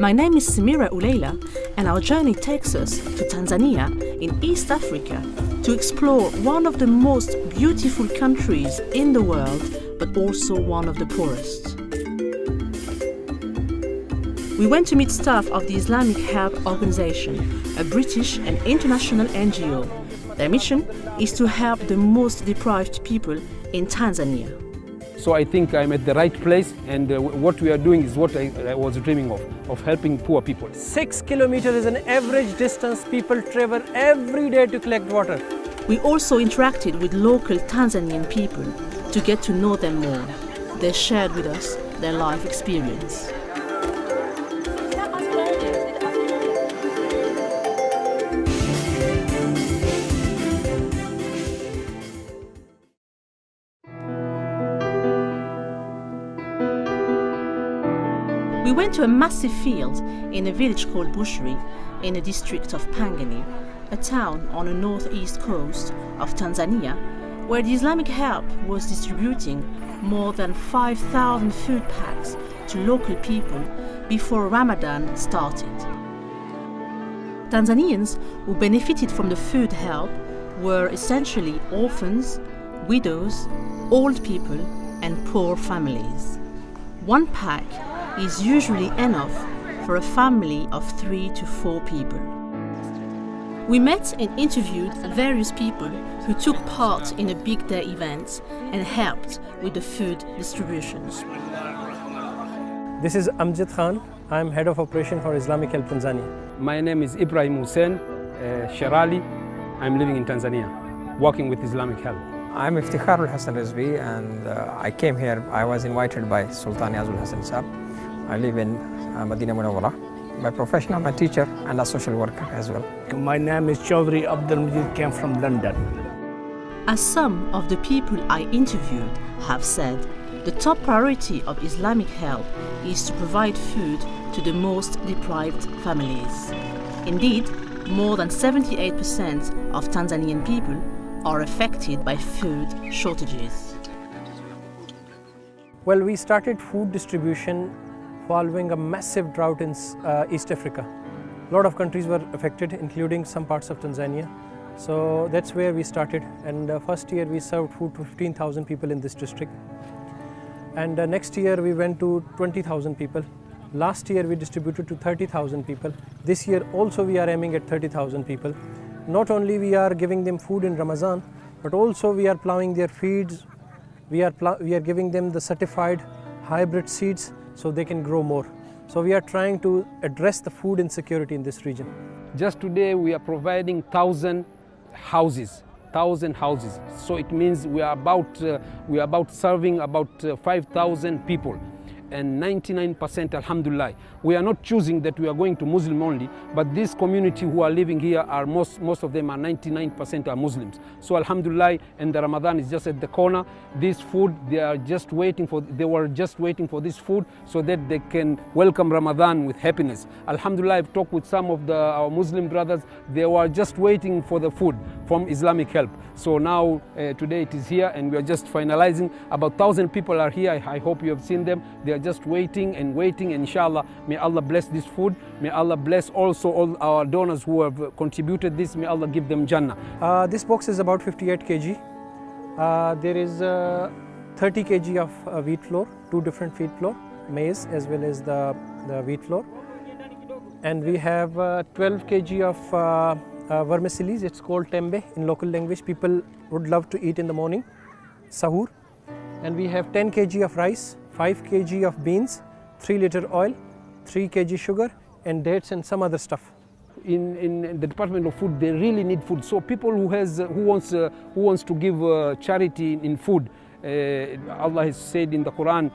My name is Samira Uleila, and our journey takes us to Tanzania in East Africa to explore one of the most beautiful countries in the world, but also one of the poorest. We went to meet staff of the Islamic Help Organization, a British and international NGO. Their mission is to help the most deprived people in Tanzania. So I think I'm at the right place, and what we are doing is what I was dreaming of helping poor people. 6 kilometers is an average distance people travel every day to collect water. We also interacted with local Tanzanian people to get to know them more. They shared with us their life experience. We went to a massive field in a village called Bushri in the district of Pangani, a town on the northeast coast of Tanzania, where the Islamic Help was distributing more than 5,000 food packs to local people before Ramadan started. Tanzanians who benefited from the food help were essentially orphans, widows, old people and poor families. One pack is usually enough for a family of 3 to 4 people. We met and interviewed various people who took part in a big day event and helped with the food distributions. This is Amjad Khan. I'm head of operation for Islamic Help Tanzania. My name is Ibrahim Hussein Sherali. I'm living in Tanzania, working with Islamic Help. I'm Iftikhar al-Hassan Rizvi, and I came here. I was invited by Sultan Azul Hassan Saab. I live in Madinah Munawwara. By profession, I'm a teacher and a social worker as well. My name is Chaudhry Abdul Majid, came from London. As some of the people I interviewed have said, the top priority of Islamic Help is to provide food to the most deprived families. Indeed, more than 78% of Tanzanian people are affected by food shortages. Well, we started food distribution following a massive drought in East Africa. A lot of countries were affected, including some parts of Tanzania. So that's where we started. And first year we served food to 15,000 people in this district. And next year we went to 20,000 people. Last year we distributed to 30,000 people. This year also we are aiming at 30,000 people. Not only we are giving them food in Ramadan, but also we are plowing their fields. We are giving them the certified hybrid seeds so they can grow more. So we are trying to address the food insecurity in this region. Just today we are providing 1,000 houses. 1,000 houses. So it means we are about serving about 5,000 people. And 99%, alhamdulillah. We are not choosing that we are going to Muslim only, but this community who are living here are most of them are 99% are Muslims. So alhamdulillah, and the Ramadan is just at the corner. This food, they were just waiting for this food so that they can welcome Ramadan with happiness. Alhamdulillah, I've talked with some of our Muslim brothers. They were just waiting for the food from Islamic Help. So now today it is here, and we are just finalizing. About 1,000 people are here. I hope you have seen them. They are just waiting and waiting, and inshallah, may Allah bless this food. May Allah bless also all our donors who have contributed this. May Allah give them Jannah. This box is about 58 kg. There is 30 kg of wheat flour, 2 different wheat flour, maize as well as the wheat flour. And we have 12 kg of vermicelli. It's called tembe in local language. People would love to eat in the morning, sahur. And we have 10 kg of rice, 5 kg of beans, 3 liter oil, 3 kg sugar, and dates and some other stuff. In the Department of Food, they really need food. So people who wants to give charity in food, Allah has said in the Quran,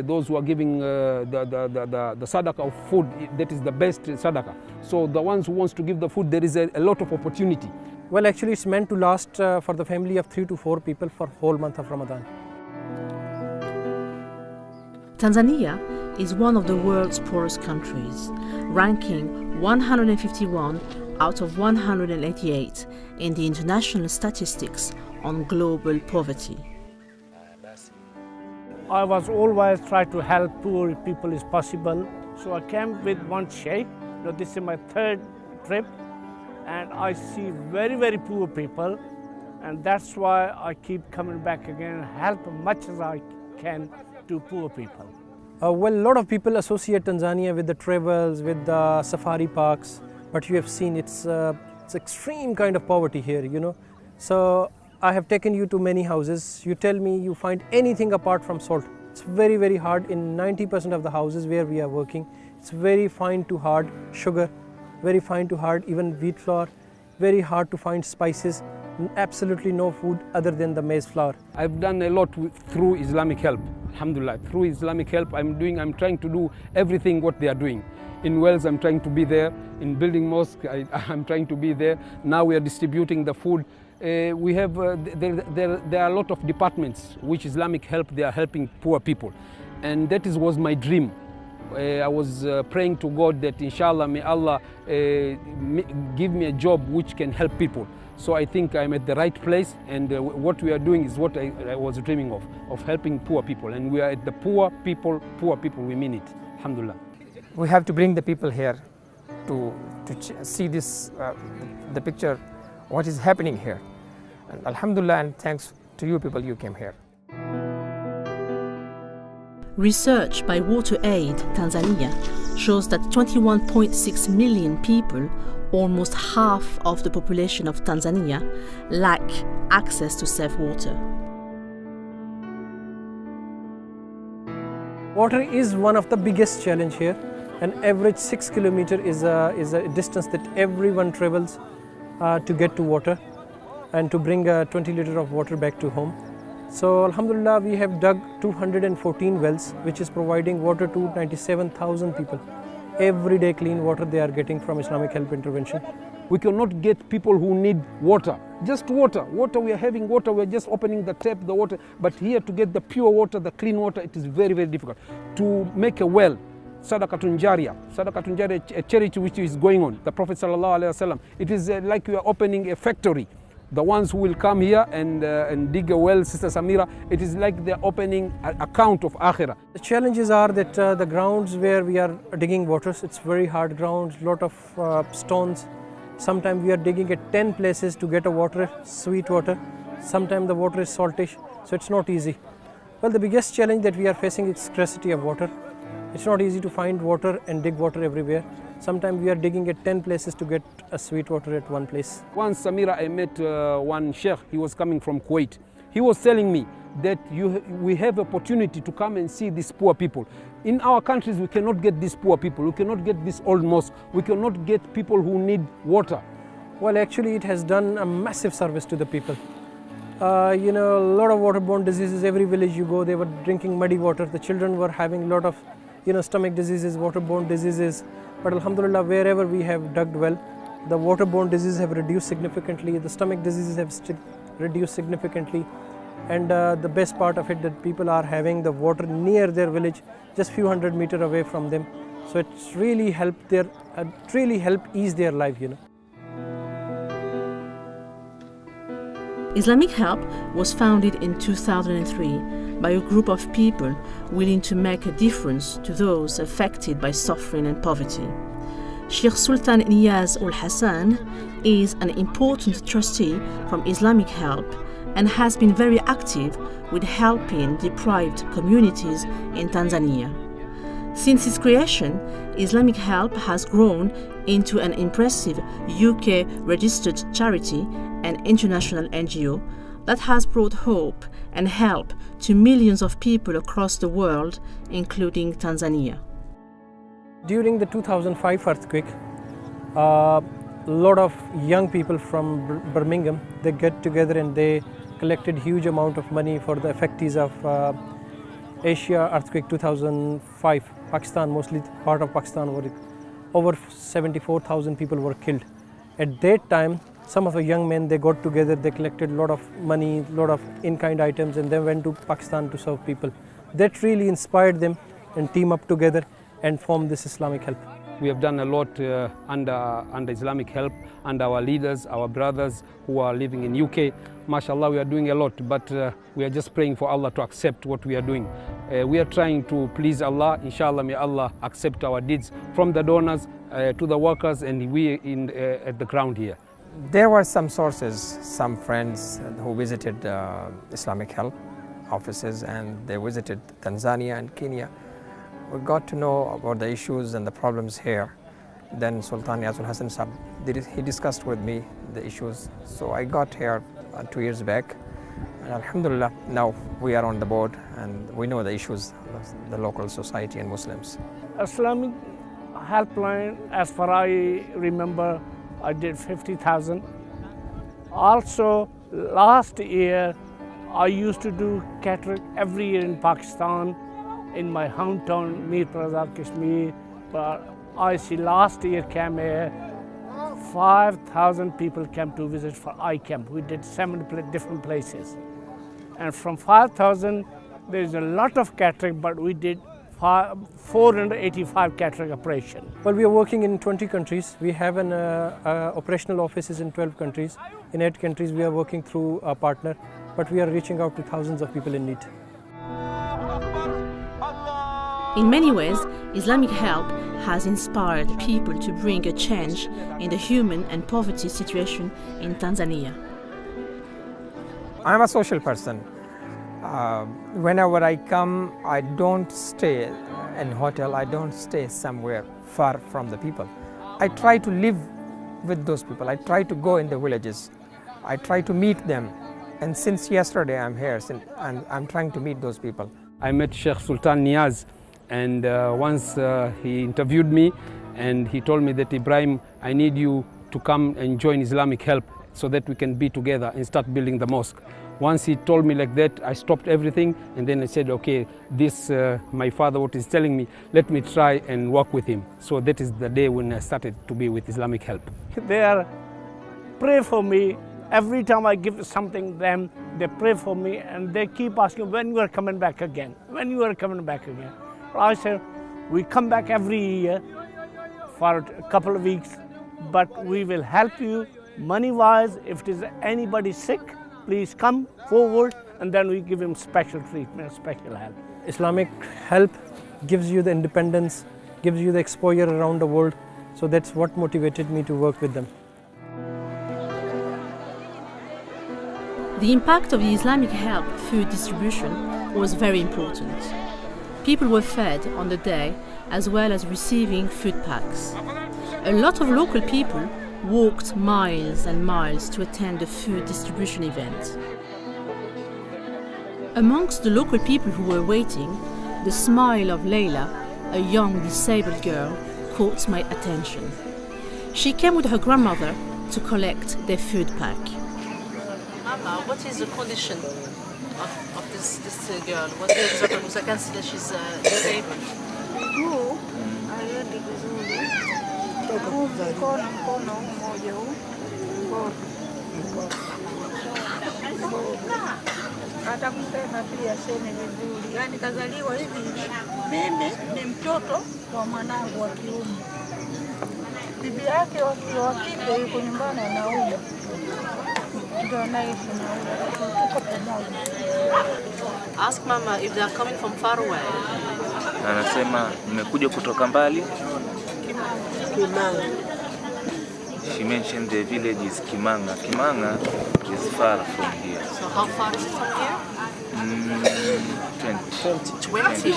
those who are giving the sadaqah of food, that is the best sadaqah. So the ones who wants to give the food, there is a lot of opportunity. Well, actually it's meant to last for the family of 3 to 4 people for whole month of Ramadan. Tanzania is one of the world's poorest countries, ranking 151 out of 188 in the international statistics on global poverty. I was always try to help poor people as possible. So I came with one sheikh. Now this is my third trip, and I see very, very poor people, and that's why I keep coming back again and help as much as I can to poor people. Well, a lot of people associate Tanzania with the travels, with the safari parks, but you have seen it's extreme kind of poverty here, you know. So I have taken you to many houses. You tell me you find anything apart from salt. It's very, very hard in 90% of the houses where we are working. It's very fine to hard sugar, very fine to hard even wheat flour, very hard to find spices, absolutely no food other than the maize flour. I've done a lot through Islamic Help, alhamdulillah. Through Islamic Help, I'm trying to do everything what they are doing. In Wales, I'm trying to be there. In building mosque, I'm trying to be there. Now we are distributing the food. We have there are a lot of departments which Islamic Help, they are helping poor people, and that was my dream. I was praying to God that inshallah may Allah give me a job which can help people. So I think I'm at the right place, and what we are doing is what I was dreaming of helping poor people, and we are at the poor people, we mean it, alhamdulillah. We have to bring the people here to see this, the picture, what is happening here. And alhamdulillah, and thanks to you people, you came here. Research by WaterAid Tanzania shows that 21.6 million people, almost half of the population of Tanzania, lack access to safe water. Water is one of the biggest challenge here. An average 6 kilometer is a distance that everyone travels to get to water and to bring 20 liters of water back to home. So alhamdulillah, we have dug 214 wells, which is providing water to 97,000 people. Every day clean water they are getting from Islamic Help intervention. We cannot get people who need water, just water. Water, we are having water, we are just opening the tap, the water. But here to get the pure water, the clean water, it is very, very difficult. To make a well, Sadaqatun Jariyah, a charity which is going on. The Prophet ﷺ, it is like you are opening a factory. The ones who will come here and dig a well, Sister Samira, it is like they're opening an account of Akhirah. The challenges are that the grounds where we are digging waters, it's very hard grounds, lot of stones. Sometimes we are digging at 10 places to get a water, sweet water. Sometimes the water is saltish, so it's not easy. Well, the biggest challenge that we are facing is scarcity of water. It's not easy to find water and dig water everywhere. Sometimes we are digging at 10 places to get a sweet water at one place. Once, Samira, I met one sheikh. He was coming from Kuwait. He was telling me that we have opportunity to come and see these poor people. In our countries, we cannot get these poor people. We cannot get this old mosque. We cannot get people who need water. Well, actually, it has done a massive service to the people. You know, a lot of waterborne diseases. Every village you go, they were drinking muddy water. The children were having a lot of, stomach diseases, waterborne diseases. But alhamdulillah, wherever we have dug well, the waterborne diseases have reduced significantly. The stomach diseases have reduced significantly. And the best part of it, that people are having the water near their village, just few hundred meters away from them. So it's really helped ease their life, Islamic Help was founded in 2003 by a group of people willing to make a difference to those affected by suffering and poverty. Sheikh Sultan Niyaz Ul Hassan is an important trustee from Islamic Help and has been very active with helping deprived communities in Tanzania. Since its creation, Islamic Help has grown into an impressive UK registered charity and international NGO that has brought hope and help to millions of people across the world, including Tanzania. During the 2005 earthquake, a lot of young people from Birmingham, they get together and they collected huge amount of money for the effectees of Asia earthquake 2005. Pakistan, mostly part of Pakistan, over 74,000 people were killed. At that time, some of the young men, they got together, they collected a lot of money, a lot of in-kind items, and they went to Pakistan to serve people. That really inspired them and team up together and form this Islamic Help. We have done a lot under Islamic help, and our leaders, our brothers who are living in UK. MashaAllah, we are doing a lot, but we are just praying for Allah to accept what we are doing. We are trying to please Allah. Inshallah, may Allah accept our deeds, from the donors to the workers, and we at the ground here. There were some sources, some friends who visited Islamic help offices, and they visited Tanzania and Kenya. We got to know about the issues and the problems here. Then Sultan Yazul Hassan Sahib, he discussed with me the issues. So I got here 2 years back, and Alhamdulillah, now we are on the board and we know the issues of the local society and Muslims. Islamic helpline, as far as I remember, I did 50,000. Also, last year, I used to do catering every year in Pakistan, in my hometown, Mir Prazar, Kashmir. But I see last year came here, 5,000 people came to visit for iCamp. We did 7 different places. And from 5,000, there's a lot of catering, but we did 485 catering operation. Well, we are working in 20 countries. We have an operational offices in 12 countries. In 8 countries, we are working through a partner, but we are reaching out to thousands of people in need. In many ways, Islamic help has inspired people to bring a change in the human and poverty situation in Tanzania. I'm a social person. Whenever I come, I don't stay in a hotel, I don't stay somewhere far from the people. I try to live with those people. I try to go in the villages. I try to meet them. And since yesterday I'm here, and I'm trying to meet those people. I met Sheikh Sultan Niaz, and once he interviewed me, and he told me that, Ibrahim, I need you to come and join Islamic help so that we can be together and start building the mosque. Once he told me like that, I stopped everything, and then I said, okay, this, my father, what he's telling me, let me try and work with him. So that is the day when I started to be with Islamic help. They pray for me. Every time I give something them, they pray for me, and they keep asking, when you are coming back again? When you are coming back again? I said, we come back every year for a couple of weeks, but we will help you money-wise. If it is anybody sick, please come forward, and then we give him special treatment, special help. Islamic help gives you the independence, gives you the exposure around the world. So that's what motivated me to work with them. The impact of the Islamic help food distribution was very important. People were fed on the day as well as receiving food packs. A lot of local people walked miles and miles to attend the food distribution event. Amongst the local people who were waiting, the smile of Leila, a young disabled girl, caught my attention. She came with her grandmother to collect their food pack. Mama, what is the condition of this girl? What is the because I can see that she's disabled. Hata kusema pia seme vizuri. Yaani kazaliwa hivi, mimi ni mtoto wa mwanangu wa kiume. Bibi yake wa kike yuko nyumbani anaumwa. Ndio naishi na huyo, tuko pamoja. Ask Mama if they are coming from far away. Anasema nimekuja kutoka mbali. Kimanga. She mentioned the village is Kimanga. Kimanga is far from here. So how far is it from here? 20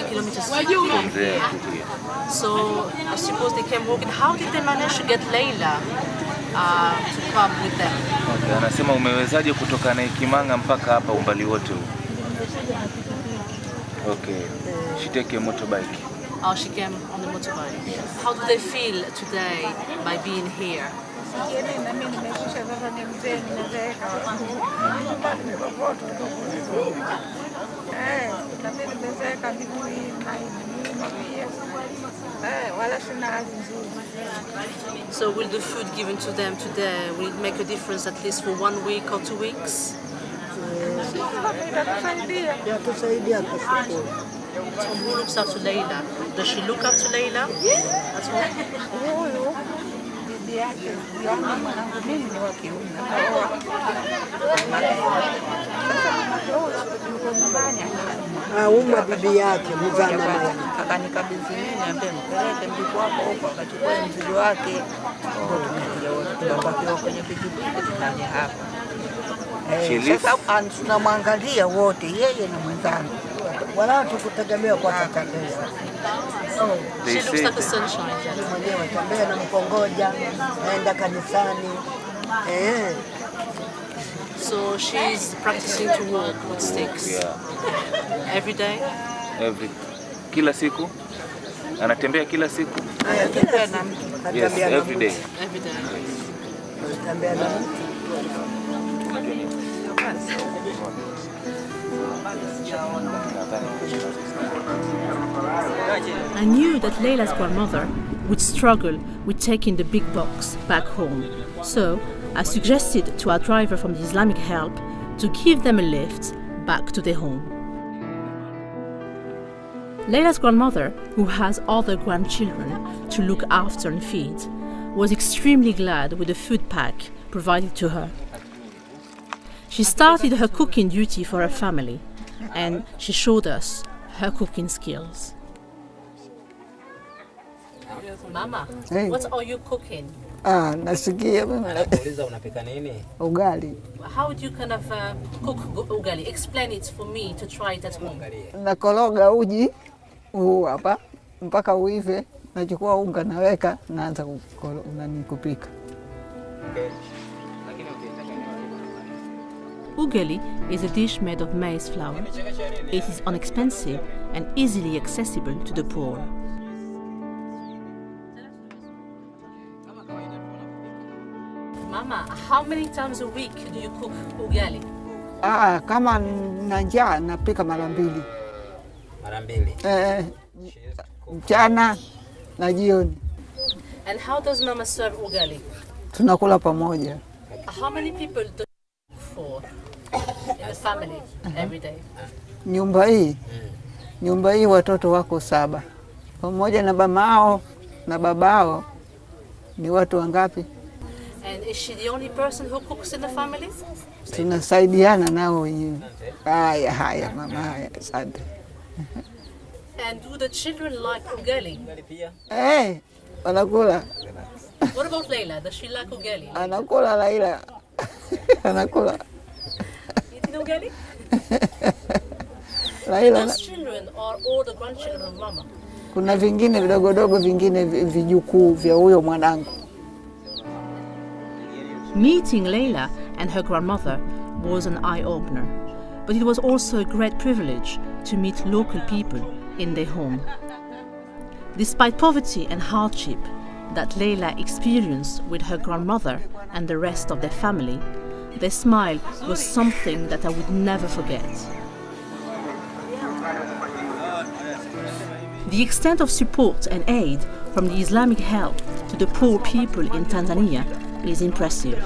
kilometers from there to here. So I suppose they came walking. How did they manage to get Leila to come with them? Okay, anasema umewezaje kutoka na Kimanga mpaka hapa umbali wote huu? Okay. She take a motorbike. Oh, she came on the motorbike. Yes. How do they feel today by being here? So will the food given to them today, will it make a difference at least for 1 week or 2 weeks? So who looks after Leila? Does she look after Leila as well? Huyu bibi yake, yani mwanangu mimi ni wa kiume. Sasa mamake huyu yuko nyumbani Uma bibi yake mzaa mama yake. akanikabidhi mimi, niambie mpeleke mjukuu wako huko akachukue mzigo wake. Ndio tumekuja wote, tumepakiwa kwenye pikipiki tukaja hapa. Sasa tunamwangalia wote, yeye na mwenzangu, Wala tukutegemea kwa pesa. She looks like a sunshine. Mwenyewe tembea na mkongoja, naenda kanisani. So she's practicing to walk with sticks. Yeah. Every day? Kila siku anatembea kila siku. Anatembea na mtu. Yes, every day. Every day. Tembea na I knew that Leila's grandmother would struggle with taking the big box back home. So I suggested to our driver from the Islamic Help to give them a lift back to their home. Leila's grandmother, who has other grandchildren to look after and feed, was extremely glad with the food pack provided to her. She started her cooking duty for her family, and she showed us her cooking skills. Mama, Hey. what are you cooking? nasikia ugali. How do you kind of cook ugali? Explain it for me to try it at home. Nakoroga uji huu hapa mpaka uive, nachukua unga naweka, naanza kupika. Ugali is a dish made of maize flour. It is inexpensive and easily accessible to the poor. Mama, how many times a week do you cook ugali? Kama na njaa napika mara mbili. Mara mbili. Mchana na jioni. And how does Mama serve ugali? Tunakula pamoja. How many people do you cook for in the family every day? Nyumba hii watoto wako 7. Pamoja na mamao na babao ni watu wangapi? And is she the only person who cooks in the family? Tunasaidiana nao wenyewe. Haya mama, haya, asante. And do the children like ugali? Wanakula. What about Leila? Does she like ugali? Anakula Leila. Anakula. Eating ugali? Leila. Those children are all the grandchildren of Mama. Kuna vingine vidogodogo vingine vijukuu vya huyo mwanangu. Meeting Leila and her grandmother was an eye-opener, but it was also a great privilege to meet local people in their home. Despite poverty and hardship that Leila experienced with her grandmother and the rest of their family, their smile was something that I would never forget. The extent of support and aid from the Islamic Help to the poor people in Tanzania is impressive.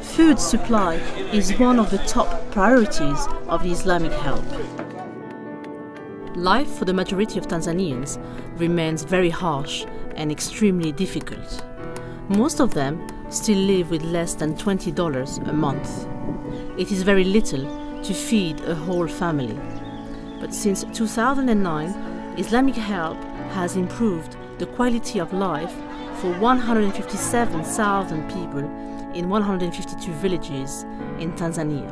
Food supply is one of the top priorities of the Islamic Help. Life for the majority of Tanzanians remains very harsh and extremely difficult. Most of them still live with less than $20 a month. It is very little to feed a whole family. But since 2009, Islamic Help has improved the quality of life for 157,000 people in 152 villages in Tanzania.